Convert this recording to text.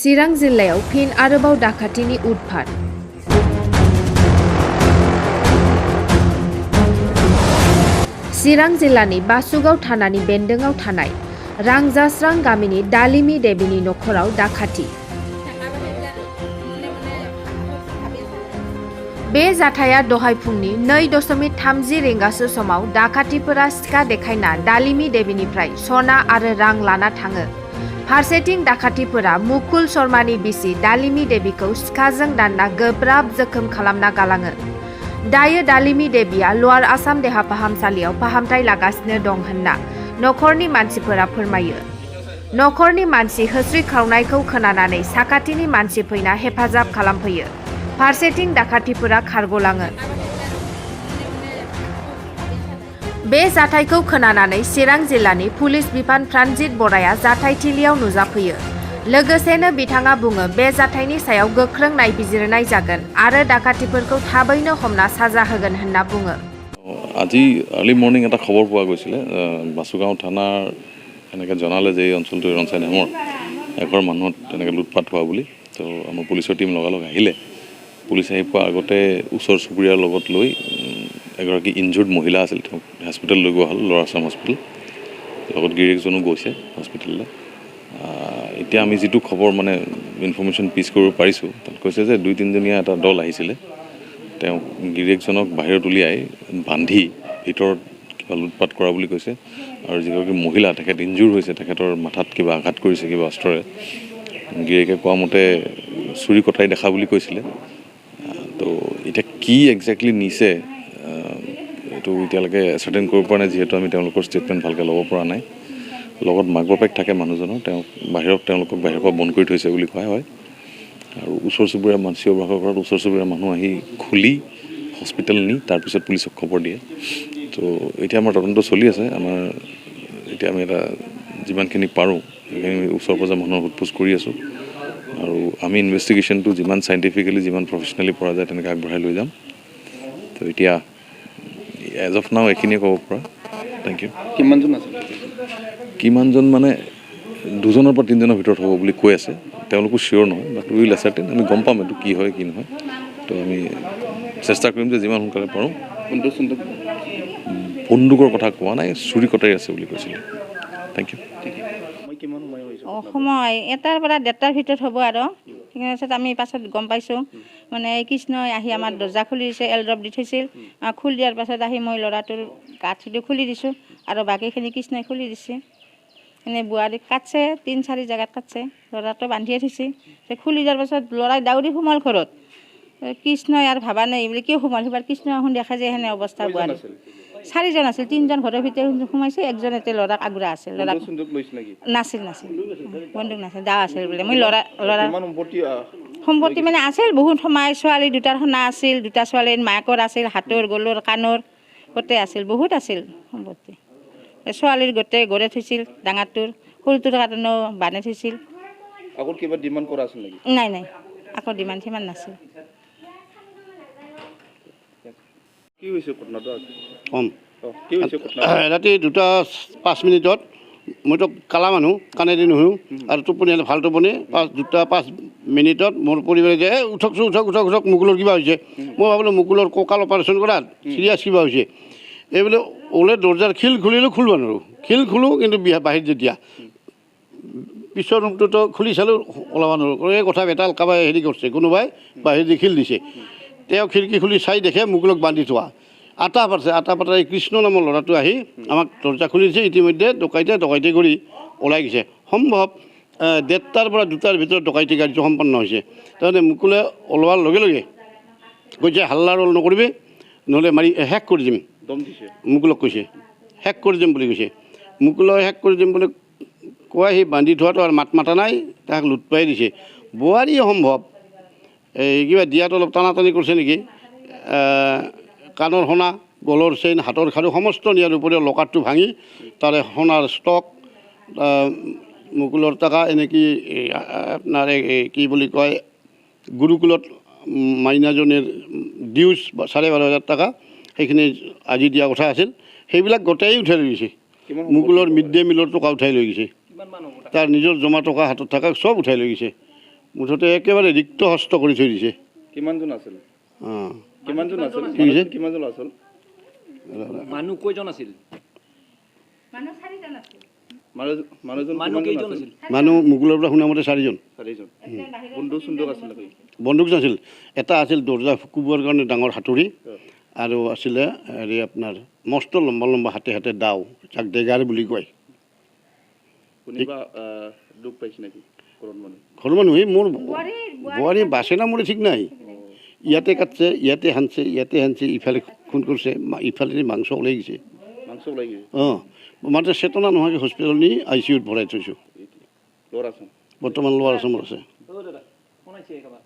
चिरां जिल्लायाव फिन आरोबाव डाकातिनि उदपात। चिरां जिल्लानि बासुगाव थानानि बेन्दोंआव थानाय रांजास्रां गामिनि दालिमि देबीनि नखराव डाकाति। बे जाथाया दहाय फुंनि 2:30 रिंगासो समाव डाकातिफोरा सिखा देखायना दालिमि देबीनिफ्राय सना आरो रां लाना थाङो। फारसेथिं डाकातिफोरा मुकुल शर्मानि बिसि दालिमि देबीखौ सिखाजों दानना गोब्राब जोखोम खालामना गालाङो। दायो दालिमि देबीया लवार आसाम देहा फाहामसालियाव फाहामथाय लागासिनो दं होनना नखरनि मानसिफोरा फोरमायो। नखरनि मानसि होस्रिखावनायखौ खोनानानै साखाथिनि मानसि फैना हेफाजाब खालामफैयो। फारसेथिं डाकातिफोरा खारग'लाङो। बे जाथायखौ खोनानानै चिरां जिल्लानि पुलिस बिफान प्राणजित बराया जाथायथिलियाव नुजाफैयो। लोगोसेनो बिथाङा बुङो बे जाथायनि सायाव गोख्रों नायबिजिरनाय जागोन आरो डाकातिफोरखौ थाबैनो हमना साजा होगोन होनना बुङो। আজি আৰ্লি মৰ্নিং এটা খবৰ পোৱা গৈছিলে বাসুগাঁও থানাৰ এনেকৈ জনালে যে এই অঞ্চলটো ৰঞ্চাই নামৰ এঘৰ মানুহত এনেকৈ লুটপাট হোৱা বুলি। তো আমাৰ পুলিচৰ টীম লগালগ আহিলে। পুলিচ আহি পোৱাৰ আগতে ওচৰ চুবুৰীয়াৰ লগত লৈ এগৰাকী ইনজুৰ্ড মহিলা আছিল, তেওঁক হস্পিটেল লৈ যোৱা হ'ল, লৱাৰ আছাম হস্পিটেল। লগত গিৰিয়েকজনো গৈছে হস্পিটেললৈ। এতিয়া আমি যিটো খবৰ মানে ইনফৰ্মেশ্যন পিচ কৰিব পাৰিছোঁ, তাত কৈছে যে 2-3জনীয়া এটা দল আহিছিলে। তেওঁক গিৰিয়েকজনক বাহিৰত উলিয়াই বান্ধি ভিতৰত কিবা লুটপাট কৰা বুলি কৈছে। আৰু যিগৰাকী মহিলা তেখেত ইনজুৰ হৈছে, তেখেতৰ মাথাত কিবা আঘাত কৰিছে কিবা অস্ত্ৰৰে। গিৰিয়েকে কোৱা মতে চুৰি কটাই দেখা বুলি কৈছিলে। তো এতিয়া কি একজেক্টলি নিছে এইটো এতিয়ালৈকে এচাৰ্টেইন কৰিব পৰা নাই, যিহেতু আমি তেওঁলোকৰ ষ্টেটমেণ্ট ভালকৈ ল'ব পৰা নাই। লগত মাক বাপেক থাকে মানুহজনৰ, তেওঁলোকক বাহিৰৰ পৰা বন্ধ কৰি থৈছে বুলি কোৱা হয়। আৰু ওচৰ চুবুৰীয়া মানসী অৱভাৱৰ ঘৰত ওচৰ চুবুৰীয়া মানুহ আহি খুলি হস্পিটেল নি তাৰপিছত পুলিচক খবৰ দিয়ে। তো এতিয়া আমাৰ তদন্ত চলি আছে। এতিয়া আমি এটা যিমানখিনি পাৰোঁ সেইখিনি ওচৰ পাজৰ মানুহৰ সোধপোছ কৰি আছোঁ। আৰু আমি ইনভেষ্টিগেশ্যনটো যিমান চাইণ্টিফিকেলি যিমান প্ৰফেচনেলি পৰা যায় তেনেকৈ আগবঢ়াই লৈ যাম। তো এতিয়া এজ অফ নাও এইখিনিয়ে ক'ব পৰা। Thank you. কিমানজন মানে 2জনৰ পৰা 3জনৰ ভিতৰত হ'ব বুলি কৈ আছে। তেওঁলোকো চিয়'ৰ নহয়, বাট উইল এচাৰ্টেইন। আমি গম পাম এইটো কি হয় কি নহয়। তো আমি চেষ্টা কৰিম যে যিমান সোনকালে পাৰোঁ। বন্দুকৰ কথা কোৱা নাই, চুৰি কটাই আছে বুলি কৈছিলে। Thank you. সময় 1টাৰ পৰা 1:30টাৰ ভিতৰত হ'ব আৰু তাৰপিছত আমি পাছত গম পাইছোঁ মানে কৃষ্ণই আহি আমাৰ দৰ্জা খুলি দিছে, এলড্ৰপ দি থৈছিল। খুলি দিয়াৰ পাছত আহি মই ল'ৰাটোৰ গাঁঠিটো খুলি দিছোঁ আৰু বাকীখিনি কৃষ্ণই খুলি দিছে। এনেই বোৱাৰীক কাটছে, 3-4 জেগাত কাটছে। ল'ৰাটো বান্ধিয়ে থৈছে। খুলি দিয়াৰ পাছত ল'ৰাই দাউৰি সোমাল ঘৰত। কৃষ্ণই আৰু ভাবা নাই বোলে কিয় সোমাল, সেইবাৰ কৃষ্ণ এখন দেখা যায় সেনে অৱস্থা বোৱাৰী। 4জন আছিল, 3জন ঘৰৰ ভিতৰত সোমাইছে, 1জন এতে ল'ৰাক আগুৰা আছিল। ল'ৰাক নাছিল বন্দুক নাছিল, দা আছিল বোলে। মই ল'ৰা সম্পত্তি মানে আছিল বহুত সোমাই। ছোৱালী 2টাৰ সোণা আছিল, 2টা ছোৱালীৰ মাকৰ আছিল, হাতৰ গলৰ কাণৰ গোটেই আছিল, বহুত আছিল সম্পত্তি। ছোৱালীৰ গোটেই গড়ে থৈছিল, ডাঙৰটোৰ, সৰুটোৰ কাৰণেও বানে থৈছিল। নাই আকৌ ডিমাণ্ড সিমান নাছিল। ৰাতি 2:05 মইতো কালা মানুহ, কাণেদি নুশুনো আৰু টোপনি ভাল টোপনি। 2:05 মোৰ পৰিবাৰে যে উঠক মুকুলৰ কিবা হৈছে। মই ভাবিলোঁ মুকুলৰ কঁকাল অপাৰেশ্যন কৰাত চিৰিয়াছ কিবা হৈছে। এইবোলে ওলে দৰ্জাৰ খিল খুলিলোঁ, খুলিব নোৱাৰোঁ। খিল খোলোঁ কিন্তু বাহিৰত যেতিয়া পিছৰ ৰুমটোতো খুলি চালোঁ, ওলাব নোৱাৰোঁ। এই কথা বেটাল কাৰোবাই হেৰি কৰিছে, কোনোবাই বাহিৰত দি খিল দিছে। তেওঁ খিৰিকী খুলি চাই দেখে মুকুলক বান্ধি থোৱা। আটা পাতা এই কৃষ্ণ নামৰ ল'ৰাটো আহি আমাক দৰ্জা খুলি দিছে। ইতিমধ্যে ডকাইতি কৰি ওলাই গৈছে। সম্ভৱ 1:30টাৰ পৰা 2টাৰ ভিতৰত ডকাইতি কাৰ্য সম্পন্ন হৈছে। তাৰমানে মুকুলে ওলোৱাৰ লগে লগে কৈছে হাল্লা ৰোল নকৰিবি, নহ'লে মাৰি শেষ কৰি দিম। মুকুলক কৈছে শেষ কৰি দিম বুলি কৈছে। মুকুলক শেষ কৰি দিম বুলি কোৱা সি বান্ধি থোৱাটো আৰু মাত মাতা নাই, তাক লুটপাই দিছে। বোৱাৰী সম্ভৱ এই কিবা দিয়াটো অলপ টানাটানি কৰিছে নেকি। কাণৰ সোণা, গলৰ চেইন, হাতৰ খাৰু সমস্ত নিয়াৰ উপৰিও লকাৰটো ভাঙি তাৰে সোণাৰ ষ্টক, মুকুলৰ টকা, এনেকৈ আপোনাৰ কি বুলি কয় গুৰুকুলত মাইনাজনীৰ ডিউজ 12,500 টকা, সেইখিনি আজি দিয়া কথা আছিল। সেইবিলাক গোটেই উঠাই লৈ গৈছে। মুকুলৰ মিড ডে মিলৰ টকা উঠাই লৈ গৈছে। তাৰ নিজৰ জমা টকা হাতত থকা চব উঠাই লৈ গৈছে। মুঠতে একেবাৰে ৰিক্ত হস্ত কৰি থৈ দিছে কিমানজন আছিল অঁ কিমানজন আছিল কি হৈছে? কিমানজন আছিল মানুহ কেইজন আছিল মানুহ 4জন আছিল মানুহজন মানুহ কেইজন আছিল মানুহ মুকুলৰ পৰা শুনা মতে 4জন 4জন বন্দুক চন্দুক আছিল নেকি বন্দুক নাছিল এটা আছিল দৰ্জা কোবোৱাৰ কাৰণে ডাঙৰ হাতুৰি আৰু আছিলে হেৰি আপোনাৰ মস্ত লম্বা লম্বা হাতে হাতে দাও যাক ডেগাৰ বুলি কয় কোনোবা দুখ পাইছে নেকি ঘৰত মানুহ ঘৰৰ মানুহে মোৰ বোৱাৰী বাছে না মৰে ঠিক নাই ইয়াতে কাটছে ইয়াতে হানছে ইফালে খুন কৰিছে ইফালে মাংস ওলাই গৈছে মাংস ওলাই গৈছে অঁ মাত্ৰ চেতনা নোহোৱাকৈ হস্পিটেল নি ICUত ভৰাই থৈছোঁ ল'ৰা আছে বৰ্তমান লোৱাৰ আছামত আছে দাদা শুনাইছে একেবাৰে